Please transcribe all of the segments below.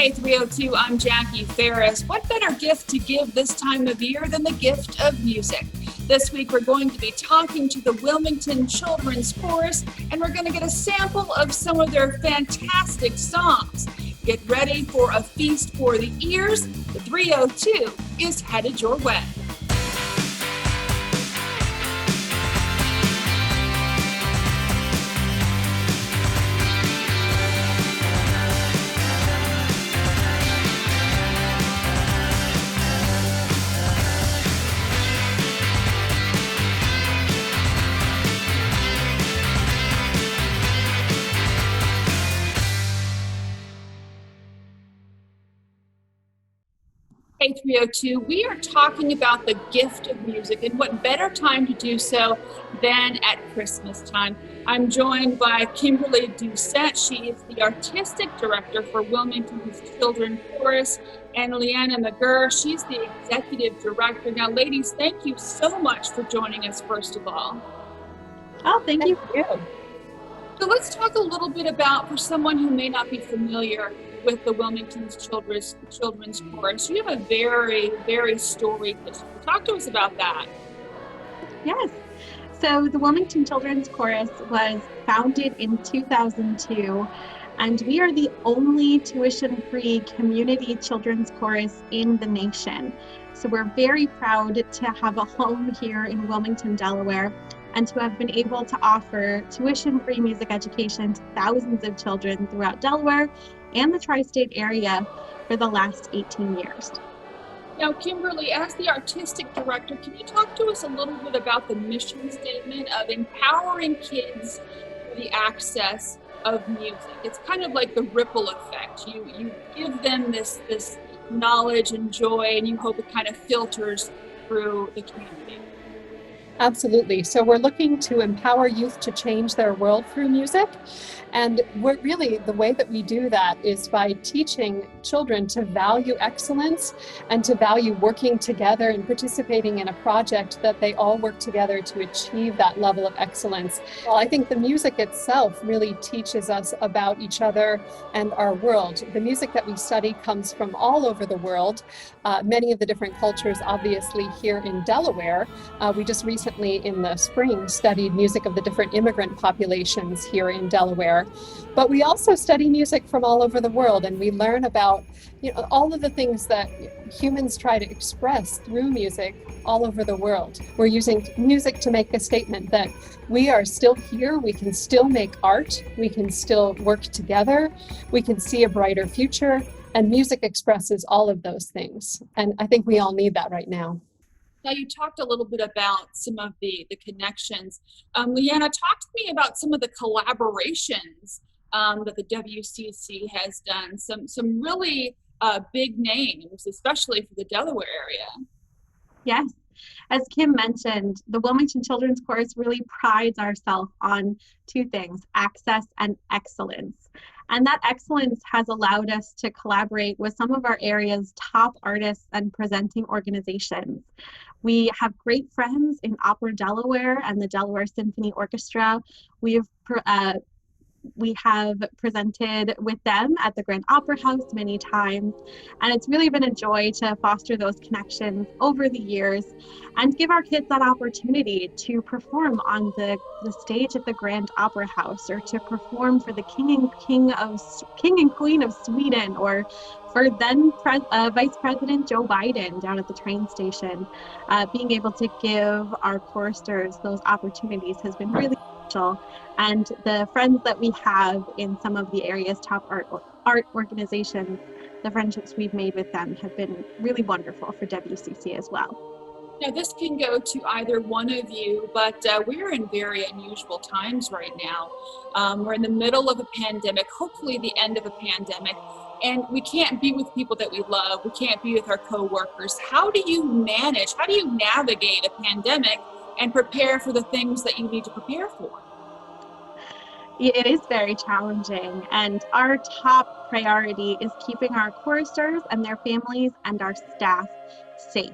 Hey 302, I'm Jackie Ferris. What better gift to give this time of year than the gift of music? This week we're going to be talking to the Wilmington Children's Chorus, and we're going to get a sample of some of their fantastic songs. Get ready for a feast for the ears. The 302 is headed your way. Hey 302, we are talking about the gift of music, and what better time to do so than at Christmas time. I'm joined by Kimberly Doucette. She is the artistic director for Wilmington's Children's Chorus, and Leanna McGurr, she's the executive director. Now, ladies, thank you so much for joining us, first of all. Oh, thank you. So let's talk a little bit about, for someone who may not be familiar with the Wilmington's Children's Chorus, you have a very, very storied history. Talk to us about that. Yes. So the Wilmington Children's Chorus was founded in 2002, and we are the only tuition-free community children's chorus in the nation. So we're very proud to have a home here in Wilmington, Delaware, and to have been able to offer tuition-free music education to thousands of children throughout Delaware and the tri-state area for the last 18 years. Now, Kimberly, as the artistic director, can you talk to us a little bit about the mission statement of empowering kids for the access of music? It's kind of like the ripple effect. You give them this knowledge and joy, and you hope it kind of filters through the community. Absolutely. So we're looking to empower youth to change their world through music. And we're really, the way that we do that is by teaching children to value excellence and to value working together and participating in a project that they all work together to achieve that level of excellence. Well, I think the music itself really teaches us about each other and our world. The music that we study comes from all over the world, many of the different cultures, obviously here in Delaware. We just recently in the spring studied music of the different immigrant populations here in Delaware. But we also study music from all over the world, and we learn about all of the things that humans try to express through music all over the world. We're using music to make a statement that we are still here, we can still make art, we can still work together, we can see a brighter future, and music expresses all of those things. And I think we all need that right now. Now, you talked a little bit about some of the connections. Leanna, talk to me about some of the collaborations that the WCC has done. Some really big names, especially for the Delaware area. Yes. As Kim mentioned, the Wilmington Children's Chorus really prides ourselves on two things: access and excellence. And that excellence has allowed us to collaborate with some of our area's top artists and presenting organizations. We have great friends in Opera Delaware and the Delaware Symphony Orchestra. We have presented with them at the Grand Opera House many times, and it's really been a joy to foster those connections over the years and give our kids that opportunity to perform on the stage at the Grand Opera House, or to perform for the King and Queen of Sweden, or for then Vice President Joe Biden down at the train station. Being able to give our choristers those opportunities has been really special. And the friends that we have in some of the area's top art organizations, the friendships we've made with them have been really wonderful for WCC as well. Now, this can go to either one of you, but we're in very unusual times right now. We're in the middle of a pandemic, hopefully the end of a pandemic, and we can't be with people that we love. We can't be with our coworkers. How do you navigate a pandemic and prepare for the things that you need to prepare for? It is very challenging, and our top priority is keeping our choristers and their families and our staff safe.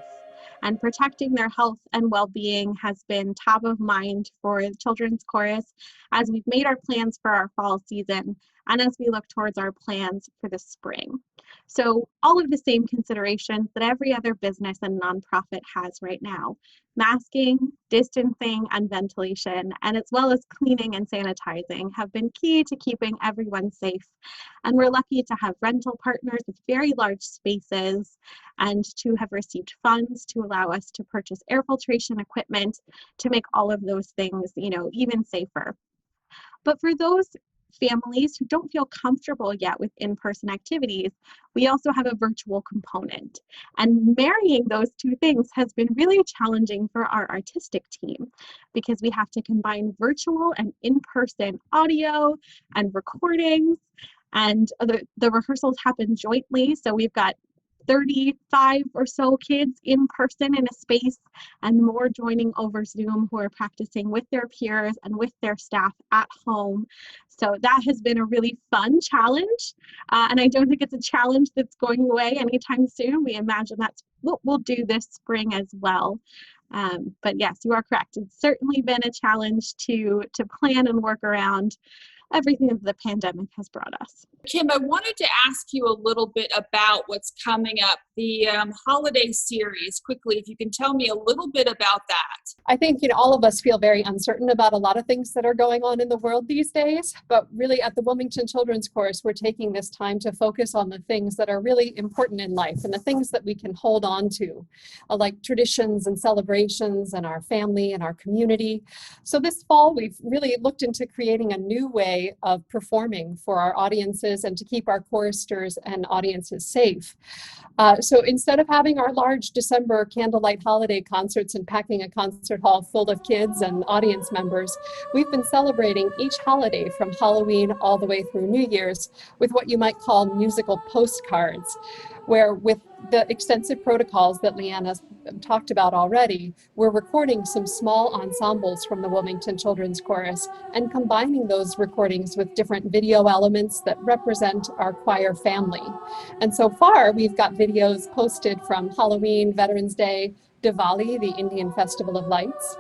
And protecting their health and well-being has been top of mind for the Children's Chorus as we've made our plans for our fall season. and as we look towards our plans for the spring. So all of the same considerations that every other business and nonprofit has right now: masking, distancing, and ventilation, and as well as cleaning and sanitizing, have been key to keeping everyone safe. And we're lucky to have rental partners with very large spaces and to have received funds to allow us to purchase air filtration equipment to make all of those things, even safer. But for those families who don't feel comfortable yet with in-person activities, we also have a virtual component. And marrying those two things has been really challenging for our artistic team because we have to combine virtual and in-person audio and recordings. And the rehearsals happen jointly. So we've got 35 or so kids in person in a space and more joining over Zoom who are practicing with their peers and with their staff at home. So that has been a really fun challenge. And I don't think it's a challenge that's going away anytime soon. We imagine that's what we'll do this spring as well. But yes, you are correct. It's certainly been a challenge to plan and work around everything that the pandemic has brought us. Kim, I wanted to ask you a little bit about what's coming up, the holiday series. Quickly, if you can tell me a little bit about that. I think, all of us feel very uncertain about a lot of things that are going on in the world these days, but really at the Wilmington Children's Chorus, we're taking this time to focus on the things that are really important in life and the things that we can hold on to, like traditions and celebrations and our family and our community. So this fall, we've really looked into creating a new way of performing for our audiences and to keep our choristers and audiences safe. So instead of having our large December candlelight holiday concerts and packing a concert hall full of kids and audience members, we've been celebrating each holiday from Halloween all the way through New Year's with what you might call musical postcards, where with the extensive protocols that Leanna talked about already, we're recording some small ensembles from the Wilmington Children's Chorus and combining those recordings with different video elements that represent our choir family. And so far, we've got videos posted from Halloween, Veterans Day, Diwali, the Indian Festival of Lights,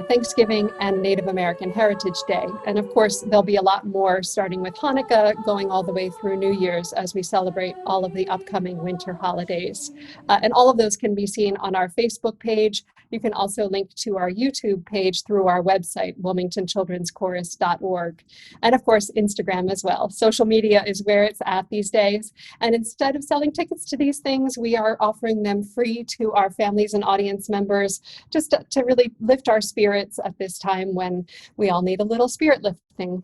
Thanksgiving, and Native American Heritage Day. And of course, there'll be a lot more starting with Hanukkah, going all the way through New Year's as we celebrate all of the upcoming winter holidays. And all of those can be seen on our Facebook page. You can also link to our YouTube page through our website, wilmingtonchildrenschorus.org. And of course, Instagram as well. Social media is where it's at these days. And instead of selling tickets to these things, we are offering them free to our families and audience members, just to really lift our spirits at this time when we all need a little spirit lifting.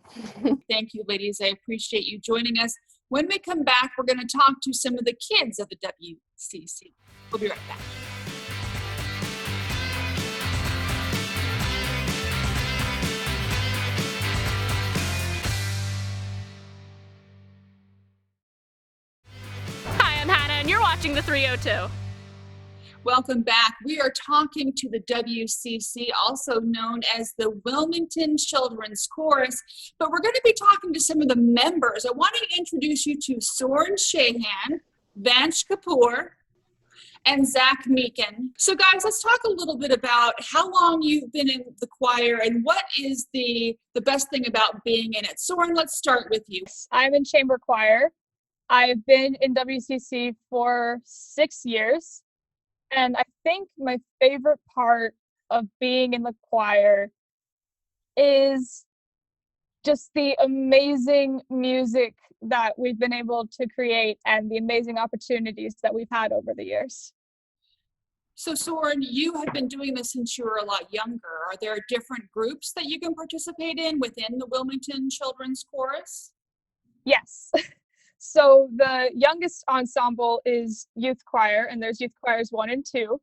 Thank you, ladies. I appreciate you joining us. When we come back, we're going to talk to some of the kids of the WCC. We'll be right back. Hi, I'm Hannah, and you're watching the 302. Welcome back. We are talking to the WCC, also known as the Wilmington Children's Chorus, but we're going to be talking to some of the members. I want to introduce you to Soren Shahan, Vansh Kapoor, and Zach Meekin. So guys, let's talk a little bit about how long you've been in the choir and what is the best thing about being in it. Soren, let's start with you. I'm in chamber choir. I've been in WCC for 6 years. And I think my favorite part of being in the choir is just the amazing music that we've been able to create and the amazing opportunities that we've had over the years. So Soren, you have been doing this since you were a lot younger. Are there different groups that you can participate in within the Wilmington Children's Chorus? Yes. So the youngest ensemble is youth choir, and there's youth choirs 1 and 2.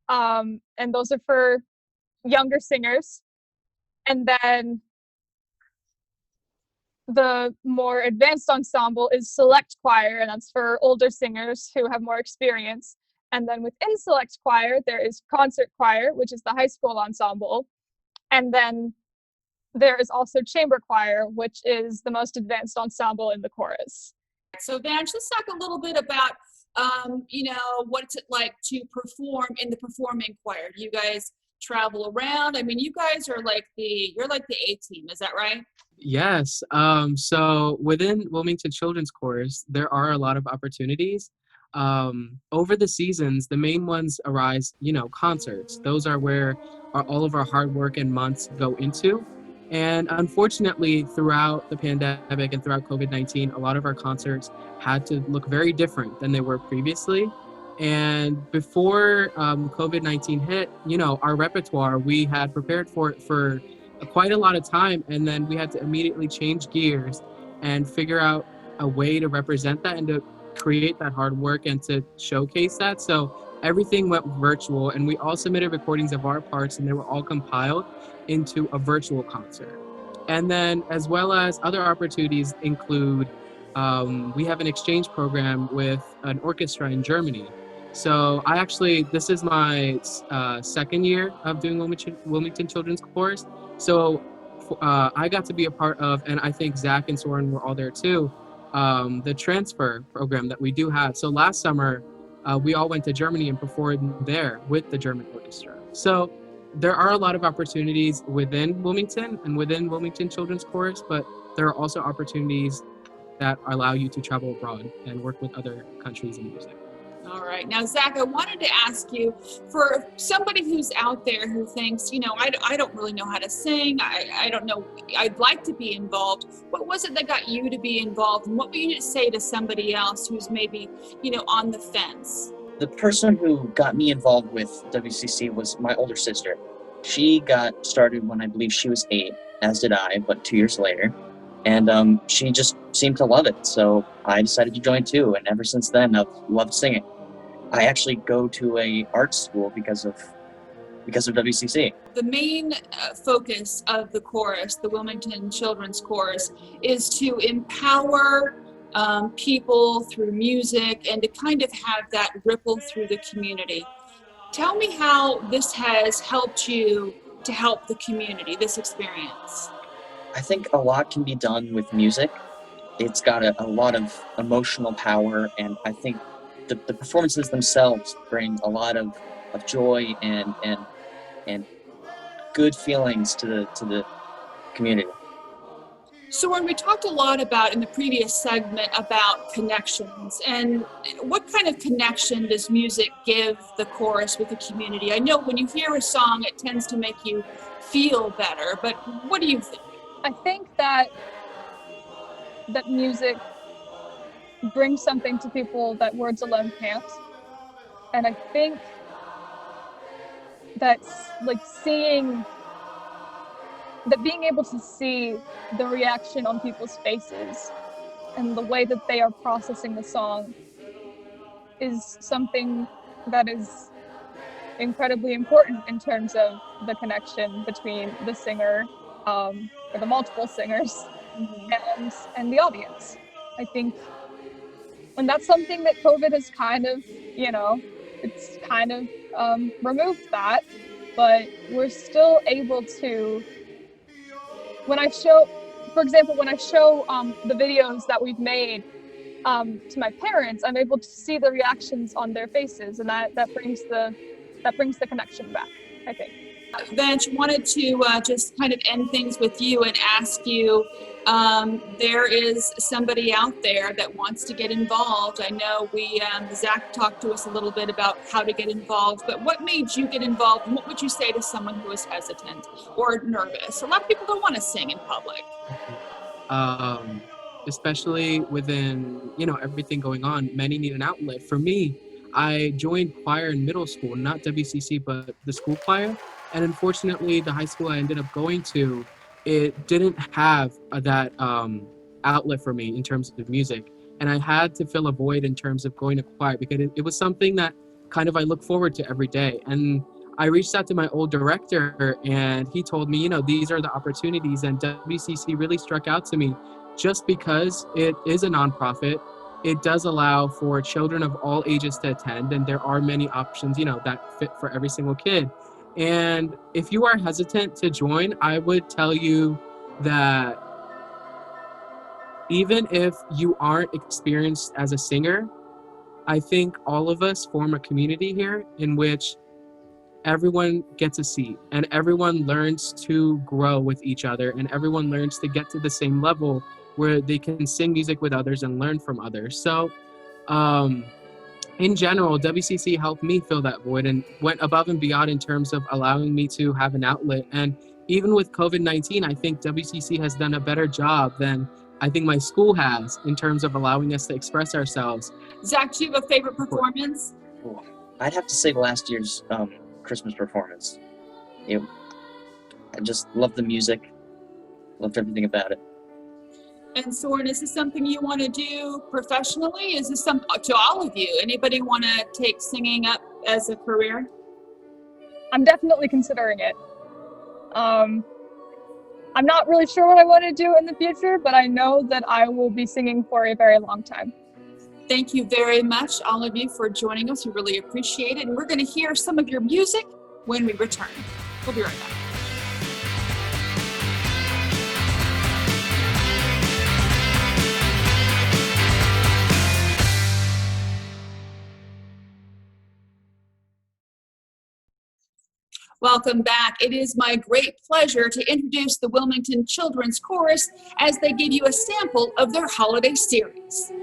And those are for younger singers. And then the more advanced ensemble is select choir, and that's for older singers who have more experience. And then within select choir, there is concert choir, which is the high school ensemble. And then there is also chamber choir, which is the most advanced ensemble in the chorus. So Vansh, let's talk a little bit about, what's it like to perform in the performing choir? Do you guys travel around? I mean, you guys are like you're like the A team, is that right? Yes. So within Wilmington Children's Chorus, there are a lot of opportunities. Over the seasons, the main ones arise, concerts. Those are where all of our hard work and months go into. And unfortunately, throughout the pandemic and throughout COVID-19, a lot of our concerts had to look very different than they were previously. And before COVID-19 hit, our repertoire, we had prepared for it for quite a lot of time, and then we had to immediately change gears and figure out a way to represent that and to create that hard work and to showcase that. So everything went virtual, and we all submitted recordings of our parts, and they were all compiled into a virtual concert. And then, as well as other opportunities, include we have an exchange program with an orchestra in Germany. So this is my second year of doing Wilmington Children's Chorus. So I got to be a part of, and I think Zach and Soren were all there too, the transfer program that we do have. So last summer, we all went to Germany and performed there with the German orchestra. So there are a lot of opportunities within Wilmington and within Wilmington Children's Chorus, but there are also opportunities that allow you to travel abroad and work with other countries in music. All right. Now, Zach, I wanted to ask you, for somebody who's out there who thinks, I don't really know how to sing. I don't know. I'd like to be involved. What was it that got you to be involved? And what would you say to somebody else who's maybe, on the fence? The person who got me involved with WCC was my older sister. She got started when I believe she was 8, as did I, but 2 years later. And she just seemed to love it. So I decided to join too. And ever since then, I've loved singing. I actually go to a art school because of WCC. The main focus of the chorus, the Wilmington Children's Chorus, is to empower people through music and to kind of have that ripple through the community. Tell me how this has helped you to help the community, this experience. I think a lot can be done with music. It's got a lot of emotional power, and I think the performances themselves bring a lot of joy and good feelings to the community. So when we talked a lot about in the previous segment about connections, and what kind of connection does music give the chorus with the community? I know when you hear a song, it tends to make you feel better, but what do you think? I think that music brings something to people that words alone can't. And I think that's like being able to see the reaction on people's faces and the way that they are processing the song is something that is incredibly important in terms of the connection between the singer or the multiple singers and the audience. I think, and that's something that COVID has kind of, it's kind of removed that, but we're still able to, when I show the videos that we've made to my parents, I'm able to see the reactions on their faces, and that brings the connection back, I think. Vance, wanted to just kind of end things with you and ask you, there is somebody out there that wants to get involved. I know Zach talked to us a little bit about how to get involved, but what made you get involved, and what would you say to someone who is hesitant or nervous? A lot of people don't want to sing in public. Especially within, everything going on, many need an outlet. For me, I joined choir in middle school, not WCC, but the school choir. And unfortunately, the high school I ended up going to, it didn't have that outlet for me in terms of music. And I had to fill a void in terms of going to choir, because it was something that kind of I look forward to every day. And I reached out to my old director, and he told me, these are the opportunities. And WCC really struck out to me just because it is a nonprofit. It does allow for children of all ages to attend, and there are many options, that fit for every single kid. And if you are hesitant to join, I would tell you that even if you aren't experienced as a singer, I think all of us form a community here in which everyone gets a seat and everyone learns to grow with each other and everyone learns to get to the same level where they can sing music with others and learn from others. So in general, WCC helped me fill that void and went above and beyond in terms of allowing me to have an outlet. And even with COVID-19, I think WCC has done a better job than I think my school has in terms of allowing us to express ourselves. Zach, do you have a favorite performance? Ooh, I'd have to say last year's Christmas performance. I just loved the music, loved everything about it. And Soren, is this something you want to do professionally? Is this something to all of you? Anybody want to take singing up as a career? I'm definitely considering it. I'm not really sure what I want to do in the future, but I know that I will be singing for a very long time. Thank you very much, all of you, for joining us. We really appreciate it. And we're going to hear some of your music when we return. We'll be right back. Welcome back. It is my great pleasure to introduce the Wilmington Children's Chorus as they give you a sample of their holiday series.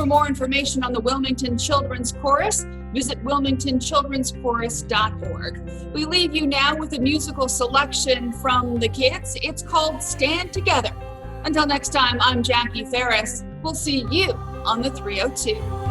For more information on the Wilmington Children's Chorus, visit wilmingtonchildrenschorus.org. We leave you now with a musical selection from the kids. It's called Stand Together. Until next time, I'm Jackie Ferris. We'll see you on the 302.